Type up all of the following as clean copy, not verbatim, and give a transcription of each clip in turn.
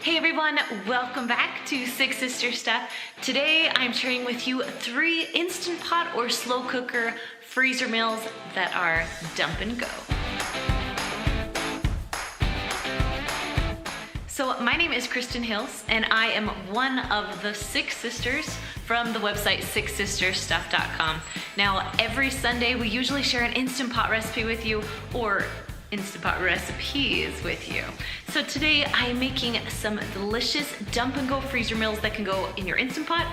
Hey everyone, welcome back to Six Sister Stuff. Today I'm sharing with you 3 Instant Pot or slow cooker freezer meals that are dump and go. So my name is Kristen Hills and I am one of the 6 sisters from the website sixsisterstuff.com. Now every Sunday we usually share an Instant Pot recipe with you or Instant Pot recipes with you. So today I am making some delicious dump and go freezer meals that can go in your Instant Pot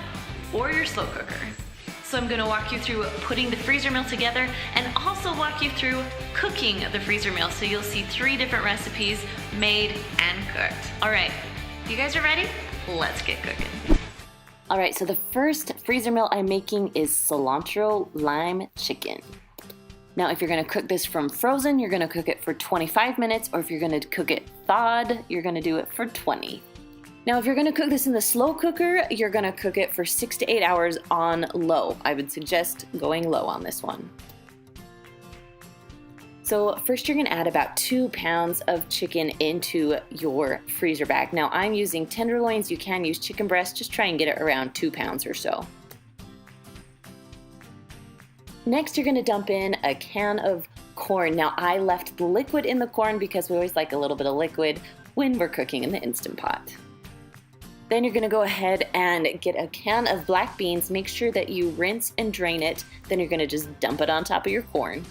or your slow cooker. So I'm gonna walk you through putting the freezer meal together and also walk you through cooking the freezer meal. So you'll see 3 different recipes made and cooked. All right, you guys are ready? Let's get cooking. All right, so the first freezer meal I'm making is cilantro lime chicken. Now, if you're gonna cook this from frozen, you're gonna cook it for 25 minutes, or if you're gonna cook it thawed, you're gonna do it for 20. Now, if you're gonna cook this in the slow cooker, you're gonna cook it for 6 to 8 hours on low. I would suggest going low on this one. So first you're gonna add about 2 pounds of chicken into your freezer bag. Now, I'm using tenderloins. You can use chicken breast. Just try and get it around 2 pounds or so. Next, you're gonna dump in a can of corn. Now, I left the liquid in the corn because we always like a little bit of liquid when we're cooking in the Instant Pot. Then you're gonna go ahead and get a can of black beans. Make sure that you rinse and drain it. Then you're gonna just dump it on top of your corn.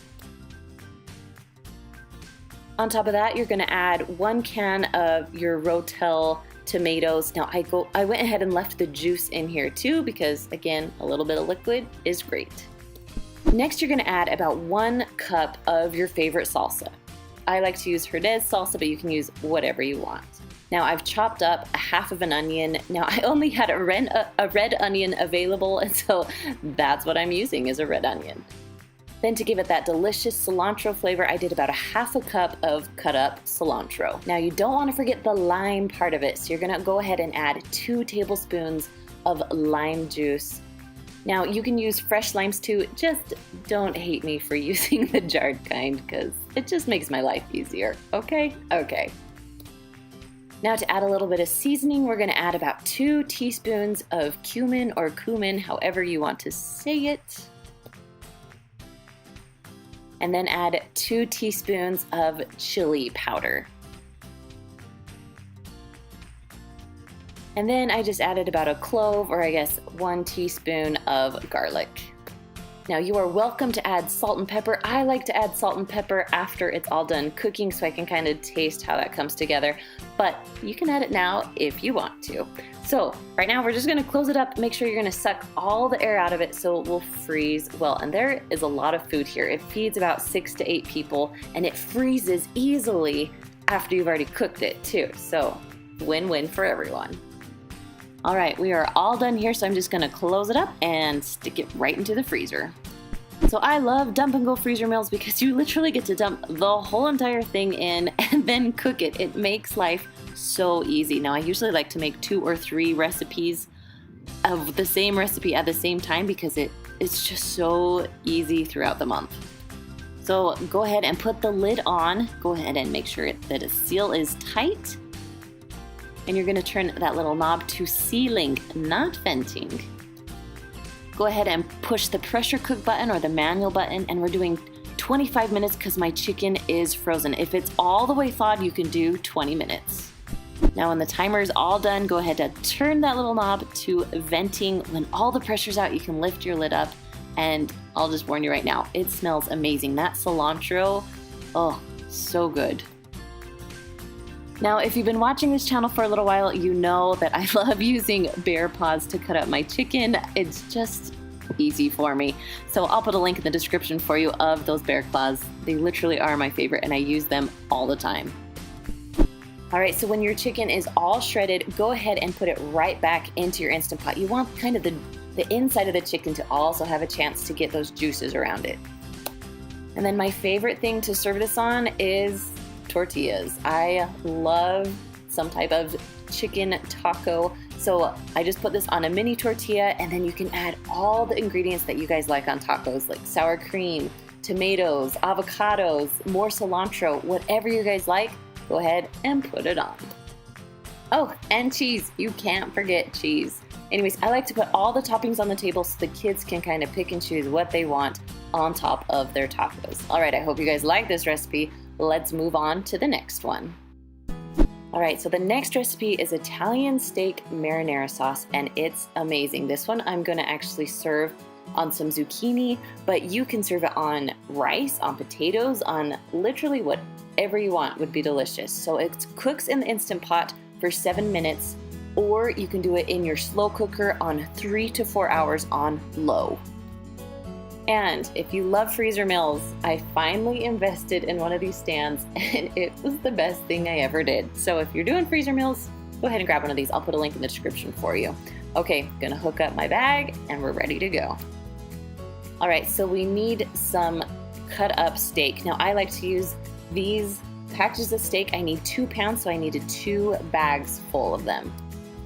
On top of that, you're gonna add 1 can of your Rotel tomatoes. Now, I went ahead and left the juice in here too because, again, a little bit of liquid is great. Next, you're gonna add about 1 cup of your favorite salsa. I like to use Herdez salsa, but you can use whatever you want. Now, I've chopped up a half of an onion. Now, I only had a red onion available, and so that's what I'm using is a red onion. Then to give it that delicious cilantro flavor, I did about a half a cup of cut up cilantro. Now, you don't wanna forget the lime part of it, so you're gonna go ahead and add 2 tablespoons of lime juice. Now, you can use fresh limes too. Just don't hate me for using the jarred kind because it just makes my life easier, okay? Okay. Now, to add a little bit of seasoning, we're gonna add about 2 teaspoons of cumin or cumin, however you want to say it. And then add 2 teaspoons of chili powder. And then I just added about a clove, or I guess 1 teaspoon of garlic. Now, you are welcome to add salt and pepper. I like to add salt and pepper after it's all done cooking so I can kind of taste how that comes together, but you can add it now if you want to. So right now we're just gonna close it up. Make sure you're gonna suck all the air out of it so it will freeze well. And there is a lot of food here. It feeds about 6 to 8 people and it freezes easily after you've already cooked it too. So win-win for everyone. All right, we are all done here, so I'm just gonna close it up and stick it right into the freezer. So I love dump and go freezer meals because you literally get to dump the whole entire thing in and then cook it. It makes life so easy. Now, I usually like to make 2 or 3 recipes of the same recipe at the same time because it's just so easy throughout the month. So go ahead and put the lid on. Go ahead and make sure that the seal is tight. And you're gonna turn that little knob to sealing, not venting. Go ahead and push the pressure cook button or the manual button, and we're doing 25 minutes because my chicken is frozen. If it's all the way thawed, you can do 20 minutes. Now, when the timer is all done, go ahead and turn that little knob to venting. When all the pressure's out, you can lift your lid up, and I'll just warn you right now, it smells amazing. That cilantro, oh, so good. Now, if you've been watching this channel for a little while, you know that I love using bear paws to cut up my chicken. It's just easy for me. So I'll put a link in the description for you of those bear claws. They literally are my favorite and I use them all the time. All right, so when your chicken is all shredded, go ahead and put it right back into your Instant Pot. You want kind of the inside of the chicken to also have a chance to get those juices around it. And then my favorite thing to serve this on is tortillas. I love some type of chicken taco. So I just put this on a mini tortilla and then you can add all the ingredients that you guys like on tacos, like sour cream, tomatoes, avocados, more cilantro, whatever you guys like, go ahead and put it on. Oh, and cheese. You can't forget cheese. Anyways, I like to put all the toppings on the table so the kids can kind of pick and choose what they want on top of their tacos. All right, I hope you guys like this recipe. Let's move on to the next one. All right, so the next recipe is Italian steak marinara sauce, and it's amazing. This one I'm gonna actually serve on some zucchini, but you can serve it on rice, on potatoes, on literally whatever you want would be delicious. So it cooks in the Instant Pot for 7 minutes, or you can do it in your slow cooker on 3 to 4 hours on low. And if you love freezer meals, I finally invested in one of these stands and it was the best thing I ever did. So if you're doing freezer meals, go ahead and grab one of these. I'll put a link in the description for you. Okay, gonna hook up my bag and we're ready to go. All right, so we need some cut up steak. Now I like to use these packages of steak. I need 2 pounds, so I needed 2 bags full of them.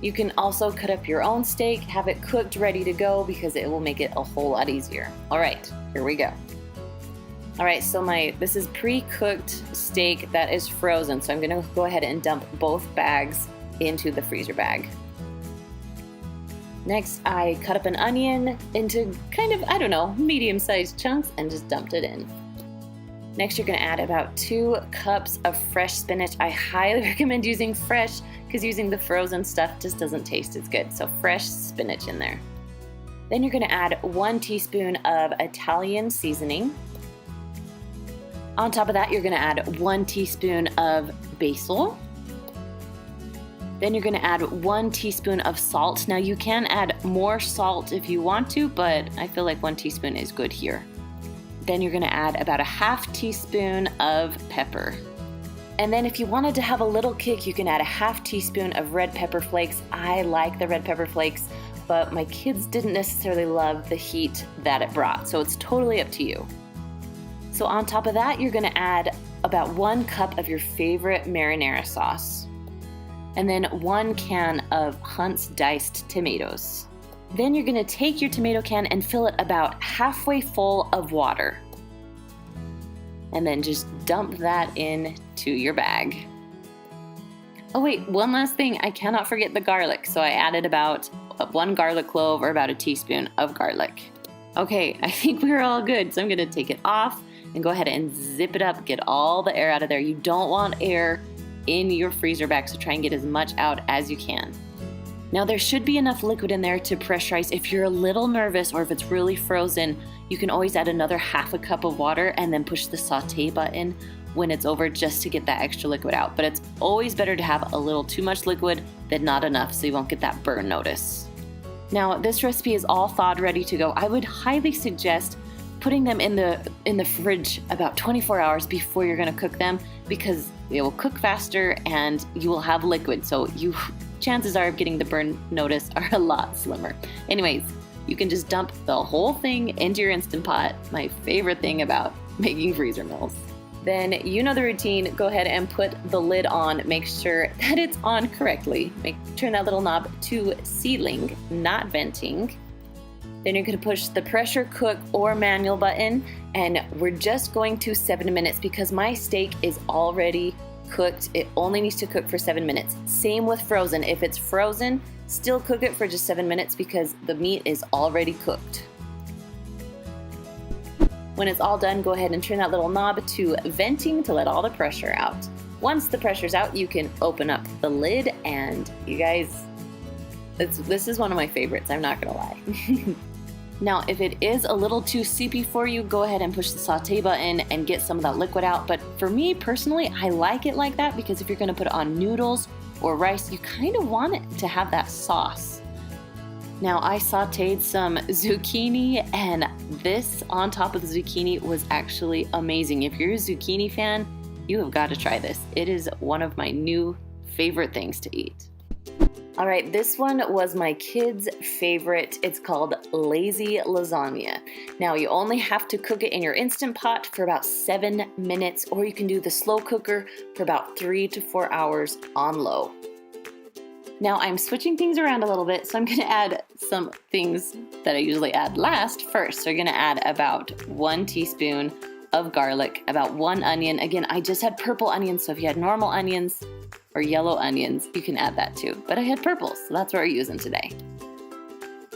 You can also cut up your own steak, have it cooked, ready to go, because it will make it a whole lot easier. All right, here we go. All right, so this is pre-cooked steak that is frozen, so I'm gonna go ahead and dump both bags into the freezer bag. Next, I cut up an onion into kind of, I don't know, medium-sized chunks and just dumped it in. Next, you're gonna add about 2 cups of fresh spinach. I highly recommend using fresh because using the frozen stuff just doesn't taste as good. So fresh spinach in there. Then you're gonna add 1 teaspoon of Italian seasoning. On top of that, you're gonna add 1 teaspoon of basil. Then you're gonna add 1 teaspoon of salt. Now you can add more salt if you want to, but I feel like 1 teaspoon is good here. Then you're gonna add about a half teaspoon of pepper. And then if you wanted to have a little kick, you can add a half teaspoon of red pepper flakes. I like the red pepper flakes, but my kids didn't necessarily love the heat that it brought, so it's totally up to you. So on top of that, you're gonna add about 1 cup of your favorite marinara sauce. And then 1 can of Hunt's diced tomatoes. Then you're gonna take your tomato can and fill it about halfway full of water. And then just dump that into your bag. Oh wait, one last thing, I cannot forget the garlic. So I added about 1 garlic clove or about a teaspoon of garlic. Okay, I think we're all good. So I'm gonna take it off and go ahead and zip it up, get all the air out of there. You don't want air in your freezer bag, so try and get as much out as you can. Now there should be enough liquid in there to pressurize. If you're a little nervous or if it's really frozen, you can always add another half a cup of water and then push the saute button when it's over just to get that extra liquid out. But it's always better to have a little too much liquid than not enough so you won't get that burn notice. Now this recipe is all thawed, ready to go. I would highly suggest putting them in the fridge about 24 hours before you're gonna cook them, because it will cook faster and you will have liquid. So chances are of getting the burn notice are a lot slimmer. Anyways, you can just dump the whole thing into your Instant Pot, my favorite thing about making freezer meals. Then you know the routine, go ahead and put the lid on, make sure that it's on correctly. Turn that little knob to sealing, not venting. Then you're gonna push the pressure cook or manual button, and we're just going to 7 minutes because my steak is already cooked. It only needs to cook for 7 minutes. Same with frozen. If it's frozen, still cook it for just 7 minutes because the meat is already cooked. When it's all done, go ahead and turn that little knob to venting to let all the pressure out. Once the pressure's out, you can open up the lid, and you guys, this is one of my favorites, I'm not gonna lie. Now, if it is a little too soupy for you, go ahead and push the saute button and get some of that liquid out. But for me personally, I like it like that because if you're gonna put it on noodles or rice, you kind of want it to have that sauce. Now, I sauteed some zucchini, and this on top of the zucchini was actually amazing. If you're a zucchini fan, you have got to try this. It is one of my new favorite things to eat. All right, this one was my kids' favorite. It's called lazy lasagna. Now, you only have to cook it in your Instant Pot for about 7 minutes, or you can do the slow cooker for about 3 to 4 hours on low. Now, I'm switching things around a little bit, so I'm gonna add some things that I usually add last first. So you're gonna add about 1 teaspoon of garlic, about 1 onion. Again, I just had purple onions, so if you had normal onions, or yellow onions, you can add that too. But I had purple, so that's what we're using today.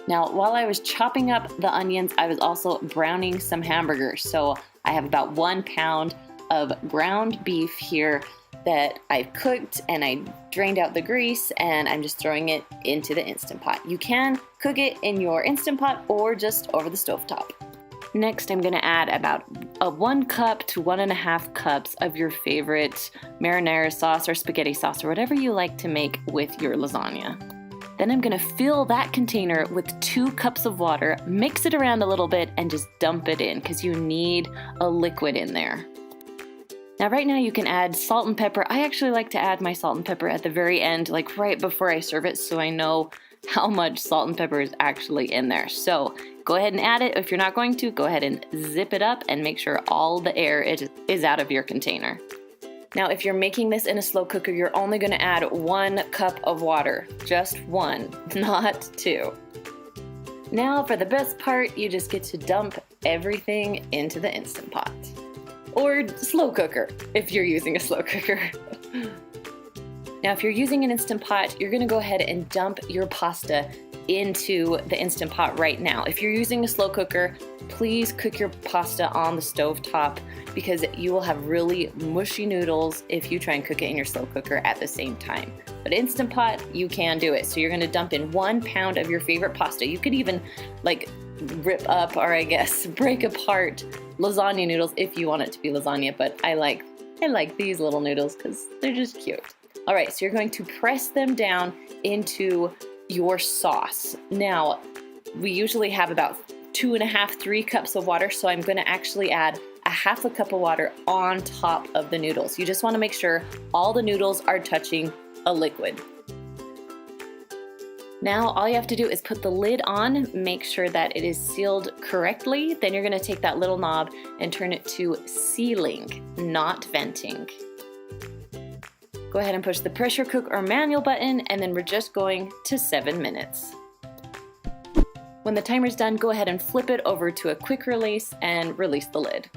Now, while I was chopping up the onions, I was also browning some hamburgers. So I have about 1 pound of ground beef here that I've cooked, and I drained out the grease, and I'm just throwing it into the Instant Pot. You can cook it in your Instant Pot or just over the stovetop. Next, I'm gonna add about 1 cup to 1.5 cups of your favorite marinara sauce or spaghetti sauce or whatever you like to make with your lasagna. Then I'm gonna fill that container with 2 cups of water, mix it around a little bit, and just dump it in because you need a liquid in there. Now right now you can add salt and pepper. I actually like to add my salt and pepper at the very end, like right before I serve it, so I know how much salt and pepper is actually in there. So go ahead and add it. If you're not going to, go ahead and zip it up and make sure all the air is out of your container. Now, if you're making this in a slow cooker, you're only gonna add 1 cup of water, just 1, not 2. Now for the best part, you just get to dump everything into the Instant Pot. Or slow cooker, if you're using a slow cooker. Now, if you're using an Instant Pot, you're gonna go ahead and dump your pasta into the Instant Pot right now. If you're using a slow cooker, please cook your pasta on the stove top because you will have really mushy noodles if you try and cook it in your slow cooker at the same time. But Instant Pot, you can do it. So you're gonna dump in 1 pound of your favorite pasta. You could even like rip up, or I guess break apart lasagna noodles if you want it to be lasagna, but I like these little noodles because they're just cute. All right, so you're going to press them down into your sauce. Now, we usually have about 2.5, 3 cups of water, so I'm gonna actually add 1/2 cup of water on top of the noodles. You just wanna make sure all the noodles are touching a liquid. Now, all you have to do is put the lid on, make sure that it is sealed correctly. Then you're gonna take that little knob and turn it to sealing, not venting. Go ahead and push the pressure cook or manual button, and then we're just going to 7 minutes. When the timer's done, go ahead and flip it over to a quick release and release the lid.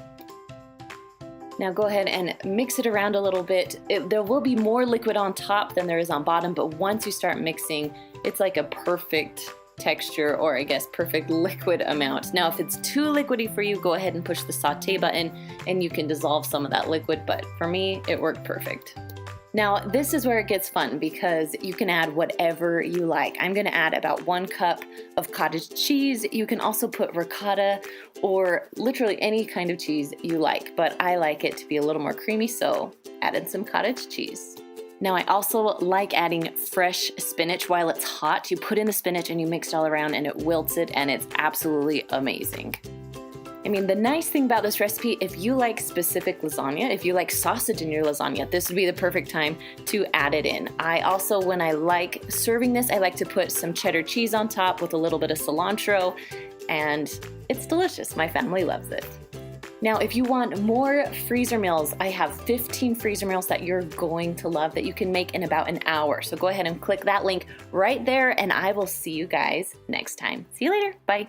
Now go ahead and mix it around a little bit. There will be more liquid on top than there is on bottom, but once you start mixing, it's like a perfect texture, or I guess perfect liquid amount. Now if it's too liquidy for you, go ahead and push the saute button and you can dissolve some of that liquid, but for me, it worked perfect. Now this is where it gets fun because you can add whatever you like. I'm gonna add about 1 cup of cottage cheese. You can also put ricotta or literally any kind of cheese you like, but I like it to be a little more creamy, so added some cottage cheese. Now I also like adding fresh spinach while it's hot. You put in the spinach and you mix it all around and it wilts it, and it's absolutely amazing. I mean, the nice thing about this recipe, if you like specific lasagna, if you like sausage in your lasagna, this would be the perfect time to add it in. I also, when I like serving this, I like to put some cheddar cheese on top with a little bit of cilantro, and it's delicious. My family loves it. Now, if you want more freezer meals, I have 15 freezer meals that you're going to love that you can make in about an hour. So go ahead and click that link right there, and I will see you guys next time. See you later. Bye.